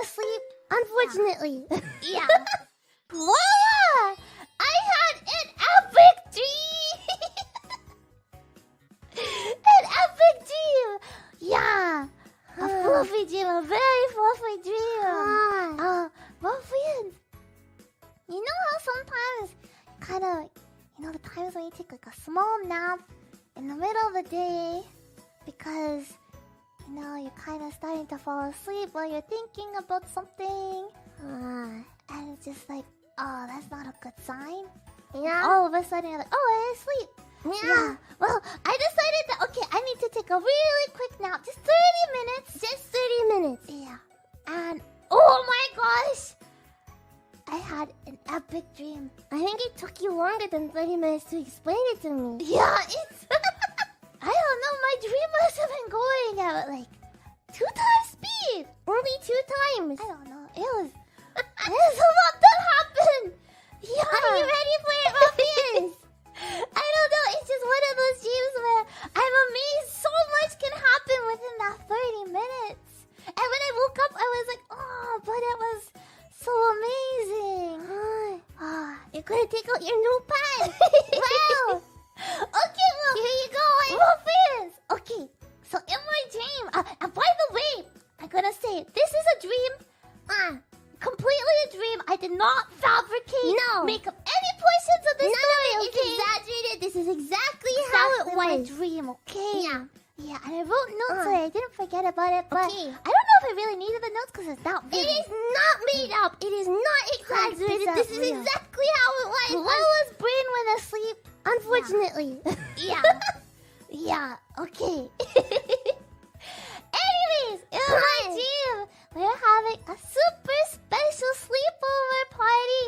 asleep, unfortunately. Yeah. Voila! I had an epic dream! An epic dream! Yeah! A fluffy dream, a very fluffy dream. Well, friend, you know how sometimes, the times when you take like a small nap in the middle of the day because, you're kind of starting to fall asleep while you're thinking about something. And it's just like, oh, that's not a good sign. Yeah. All of a sudden, you're like, oh, I'm asleep. Yeah. Well, I decided that, okay, I need to take a really quick nap. Just 30 minutes. Just 30 minutes. Yeah. And, oh my gosh! I had an epic dream. I think it took you longer than 30 minutes to explain it to me. Yeah, it's... I don't know, my dream must have been going at like 2 times speed. Only 2 times. I don't know. It was a lot that happened. Yeah. Are you ready for it, Ruffians? I don't know. It's just one of those dreams where I'm amazed so much can happen within that 30 minutes. And when I woke up, I was like, oh, but it was so amazing. You're gonna take out your notepad. Wow. Okay, well, here you go, Ruffians. Okay, so in my dream, and by the way, I'm gonna say, this is a dream. Completely a dream. I did not fabricate. No. Make up any portions of this story. None of it is exaggerated. This is exactly how it was. My dream, okay? Yeah. Yeah, and I wrote notes so I didn't forget about it, but I don't know if I really needed the notes because it's not really. It is not made up. It is not exaggerated. This is exactly how it was. Lola's brain went asleep, unfortunately. Yeah. Yeah, okay. Anyways, in my dream, we're having a super special sleepover party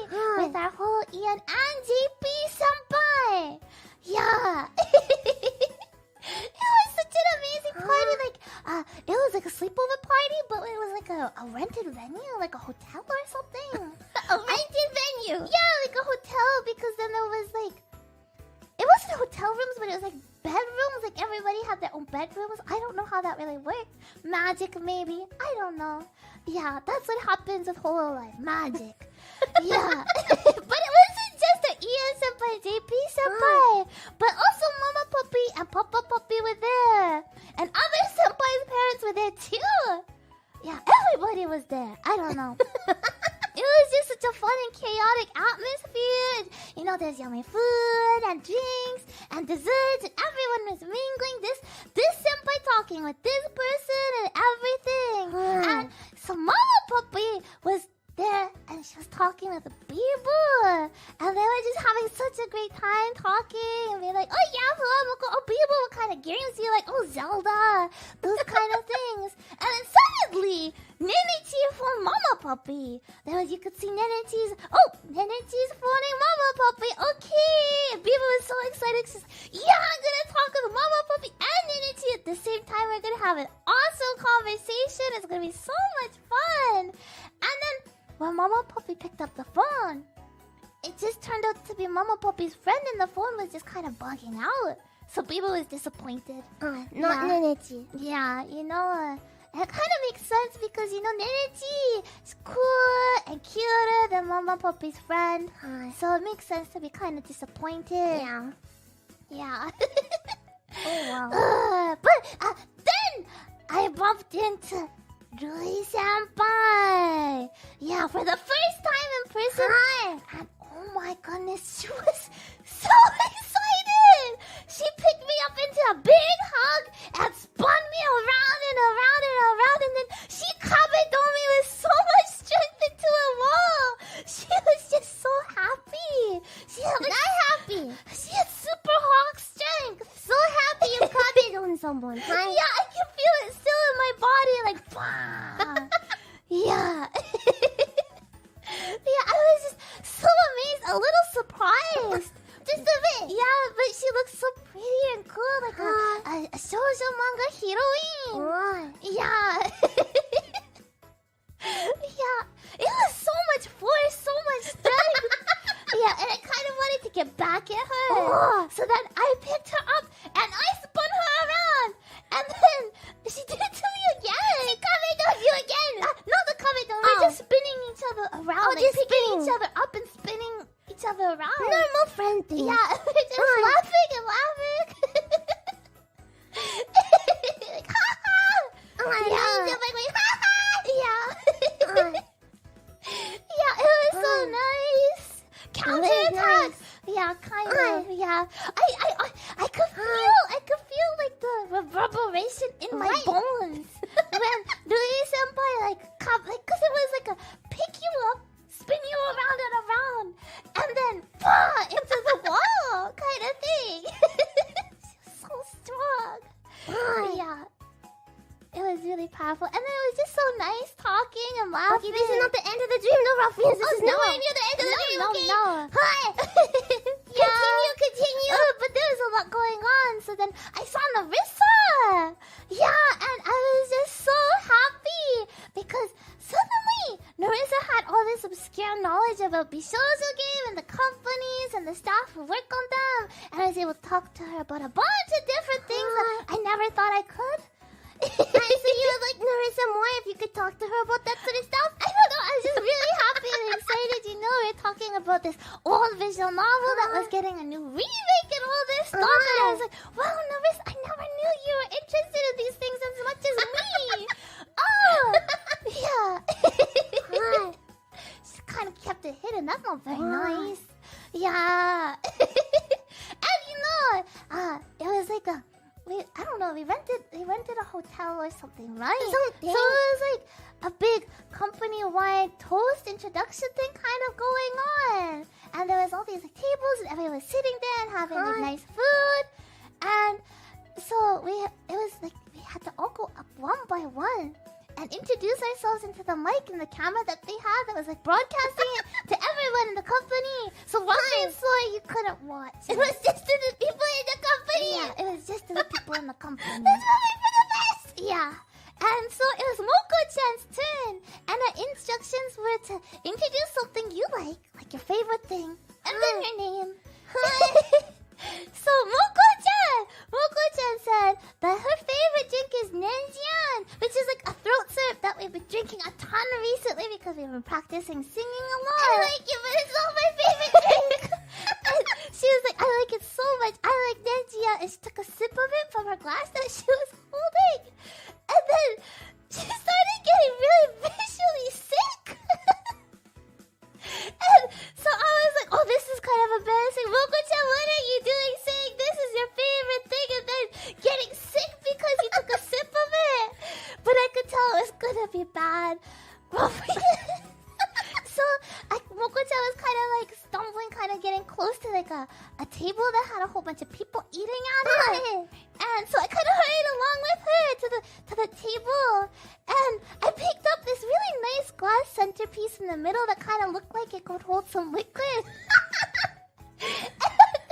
with our whole Ian and JP senpai. Yeah. It was such an amazing party. It was like a sleepover party, but it was like a rented venue, like a hotel or something. A rented venue? Yeah, like a hotel, because then there was like... It wasn't hotel rooms, but it was like bedrooms. Like everybody had their own bedrooms. I don't know how that really worked. Magic, maybe. I don't know. Yeah, that's what happens with hololive. Magic. Yeah. But it wasn't just the Ian senpai and JP senpai. But also Mama Puppy and Papa Puppy were there. And other senpai's parents were there too. Yeah, everybody was there. I don't know. It was just such a fun and chaotic atmosphere. There's yummy food and drinks and desserts, and everyone was mingling. This senpai talking with this person and everything. And so Mama Puppy was there, and she was talking with the Bibu. And they were just having such a great time talking and being like, oh yeah, FUWAMOCO, oh Bibu, what kind of games do you like? Oh, Zelda, those kind of things. And then suddenly, Nenichi phoned Mama Puppy. You could see Nenichi's phoning Mama Puppy. Okay, Bibu was so excited. She's like, yeah, I'm gonna talk with Mama Puppy and Nenichi at the same time. We're gonna have an awesome conversation. It's gonna be so much fun. And then when Mama Puppy picked up the phone, it just turned out to be Mama Puppy's friend, and the phone was just kind of bugging out. So Bibu was disappointed. Not Nenichi. Yeah, it kind of makes sense because, Nenichi is cool and cuter than Mama Puppy's friend. So it makes sense to be kind of disappointed. Yeah. Oh, wow. But then I bumped into Rui senpai. Yeah, for the first time in person. And oh my goodness, she was so excited. She picked me up into a big hug and spun me around and around and around, and then she kabedoned me with so much strength into a wall. She was just so happy. She had super hawk strength. So happy you kabedoned someone. Yeah, I can feel it still in my body, like yeah. Yeah, I was just so amazed, a little surprised. Just a bit. Yeah, but she looks so pretty and cool, like a shoujo manga heroine. Yeah. Yeah, it was so much force, so much strength. Yeah, and I kind of wanted to get back at her. So then I picked her up and I spun her around. And then she did it to me again. She kabedoned you again. Not the kabedon. something. Yeah, we're just laughing and laughing. Like, ha ha! Yeah, just like, ha ha! Yeah. Yeah, it was so nice. Counterattacks. Yeah, kind of. Yeah, I could feel like the reverberation in my bones when Louis Senpai like, cause it was like a pick you up, spin you around and around, and then into the wall kind of thing. So strong. Yeah. It was really powerful, and then it was just so nice talking and laughing. Ruffy, this is not the end of the dream, no, Ruffy. This is nowhere near the end of the dream, okay? No. Hi. Yeah. Continue. But there was a lot going on, so then I saw Narissa. Yeah, and I was just so happy because suddenly Narissa had all this obscure knowledge about Bishoujo game and the companies and the staff who work on them, and I was able to talk to her about a bunch of different things that I never thought I could. So you would like Narissa more if you could talk to her about that sort of stuff? I don't know, I was just really happy and excited. You know, we were talking about this old visual novel that was getting a new remake and all this stuff. And I was like, wow, Narissa, I never knew you were interested in these things as much as me. Oh, yeah. She kind of kept it hidden. That's not very nice. Yeah. And you know, it was like I don't know, we rented a hotel or something, right? Something. So it was like a big company-wide toast introduction thing kind of going on. And there was all these like, tables and everyone was sitting there and having like, nice food. And so we had to all go up one by one and introduce ourselves into the mic and the camera that they had that was like broadcasting it to everyone in the company. So one floor you couldn't watch. It was just to the people in the company. Yeah, it was just to the people in the company. That's probably for the best. Yeah. And so it was Moko-chan's turn. And our instructions were to introduce something you like your favorite thing, and then your name. So Moko-chan said that her favorite drink is Nenjian, which is like a throat syrup that we've been drinking a ton recently because we've been practicing singing a lot. I like it, but it's not my favorite drink. And she was like, I like it so much. I like Nenjian. And she took a sip of it from her glass that she was holding. And then she started getting really visually sick. And so I was like, oh, this is kind of embarrassing. Moko-chan, what are you doing saying this is your favorite thing and then getting sick because you took a sip of it? But I could tell it was gonna be bad. So Moko-chan was kind of like stumbling, kind of getting close to like a table that had a whole bunch of people eating at it. And so I kind of hurried along with her to the table, and I picked up this really nice glass centerpiece in the middle that kind of looked like it could hold some liquid. And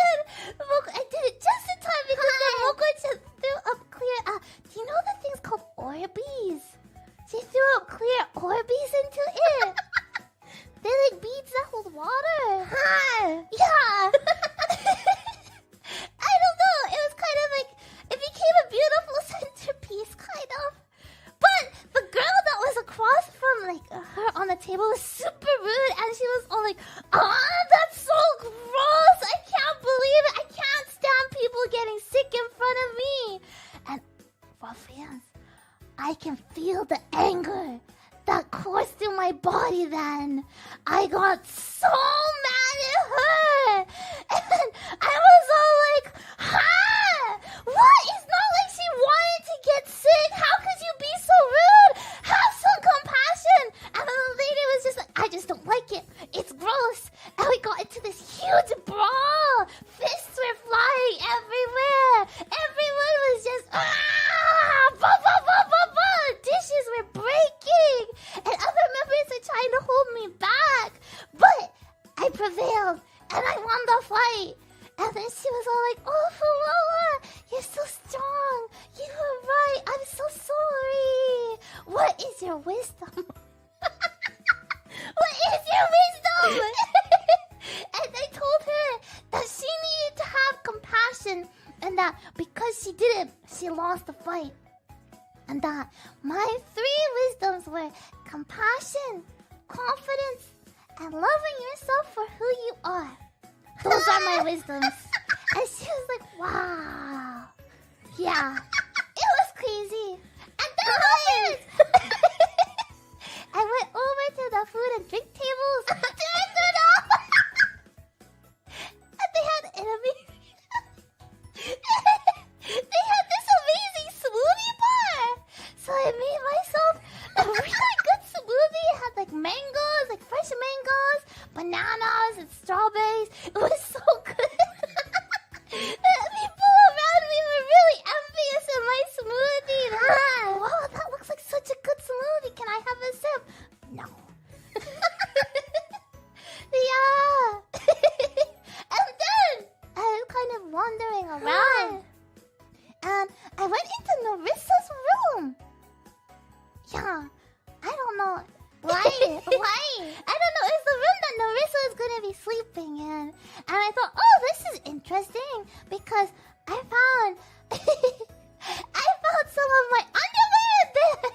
then I did it just in time because then Moko-chan threw up clear. Do you know the thing's called Orbeez? She threw up clear Orbeez into it. They're like beads that hold water. Yeah. I don't know. It was kind of like, it became a beautiful centerpiece, kind of. But the girl that was across from like her on the table was super rude, and she was all like, that's so gross. I can't believe it. I can't stand people getting sick in front of me. And for fans, I can feel the anger that coursed through my body then. I got so mad at her. And I was all like, what? It's not like she wanted to get sick. How could you be so rude? Have some compassion. And then the lady was just like, I just don't like it. It's gross. And we got into this huge brawl. Fists were flying everywhere. Everyone was just, dishes were breaking. And other members were trying to hold me back. But I prevailed. And I won the fight. And then she was all like, oh, Fuwawa, you're so strong. You were right. I'm so sorry. What is your wisdom? What is your wisdom? And I told her that she needed to have compassion, and that because she didn't, she lost the fight. And that my 3 wisdoms were compassion, confidence, and loving yourself for who you are. Those are my wisdoms. And she was like, wow. Yeah. It was crazy. And then I went over to the food and drink tables. And they had enemy. They had this amazing smoothie bar. So I made myself a really good smoothie. It had like mangoes, like fresh mangoes, bananas, and strawberries. It was so good. People around me were really envious of my smoothie. They're like, wow, that looks like such a good smoothie. Can I have a sip? No. Yeah. And then I was kind of wandering around. And I went into Narissa's room. Yeah. I don't know. Why? Why? I don't know. It's the room that Narissa is going to be sleeping in. And I thought, oh, this is interesting. Because I found... I found some of my underwear there.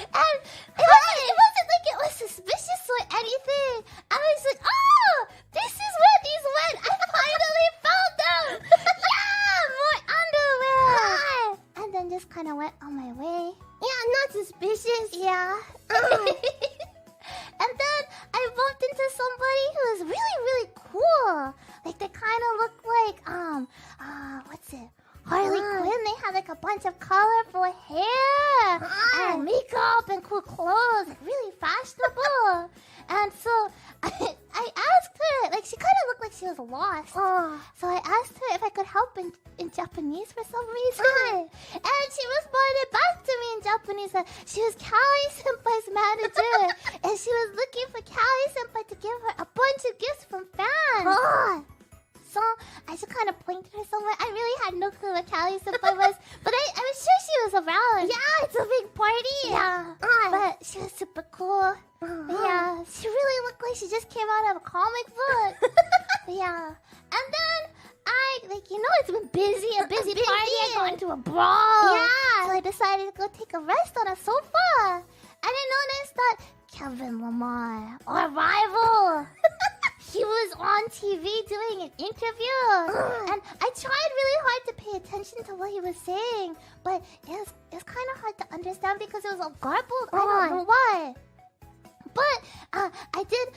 And it wasn't like it was suspicious or anything. I was like, oh, this is where these went. I finally found them. Yeah, more underwear. And then just kind of went on my way. Yeah, not suspicious. Yeah. And then I bumped into somebody who was really, really cool. Like they kind of looked like what's it? Harley Quinn. They had like a bunch of colorful hair and makeup and cool clothes, like really fashionable. And so I asked her, like she kind of looked like she was lost. So I asked her if I could help in Japanese for some reason. And she responded back to me in Japanese that she was Callie Senpai's manager. And she was looking for Callie Senpai to give her a bunch of gifts from fans. So I just kind of pointed her somewhere. I really had no clue what Callie Senpai was. But I was sure she was around. Yeah, it's a big party. Yeah. But she was super cool. Yeah, she really looked like she just came out of a comic book. Yeah. And then it's been a busy party. I got into a brawl. Yeah. So I decided to go take a rest on a sofa. And I noticed that Kevin Lamar, our rival, he was on TV doing an interview. And I tried really hard to pay attention to what he was saying. But it was kind of hard to understand because it was all garbled. I don't know why. But I did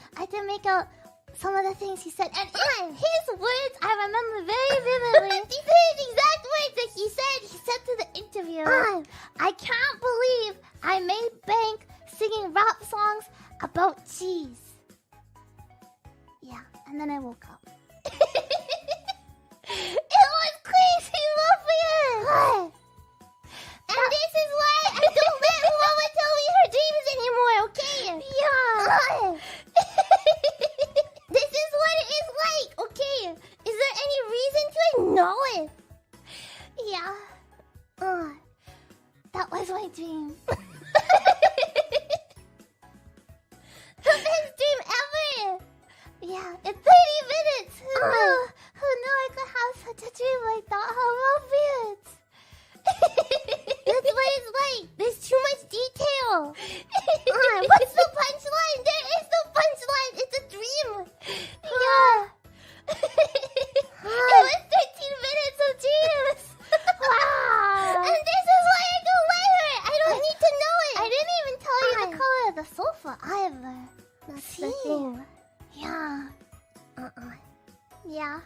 make out some of the things he said. And in his words, I remember very vividly. These are the exact words that he said. He said to the interviewer, I can't believe I made bank singing rap songs about cheese. Yeah, and then I woke up. It was crazy, Muffin! And this is why I don't let Mama tell me her dreams anymore, okay? Yeah. This is what it is like, okay? Is there any reason to ignore it? Yeah. That was my dream. The best dream ever! Yeah, in 30 minutes! Who knew I could have such a dream like that? How obvious! That's what it's like. There's too much detail. What's the punchline? There is no punchline. It's a dream. Yeah. It was 13 minutes of dreams. Wow! And this is why I don't let her. I don't need to know it. I didn't even tell you the color of the sofa either. That's the thing. Yeah. Yeah.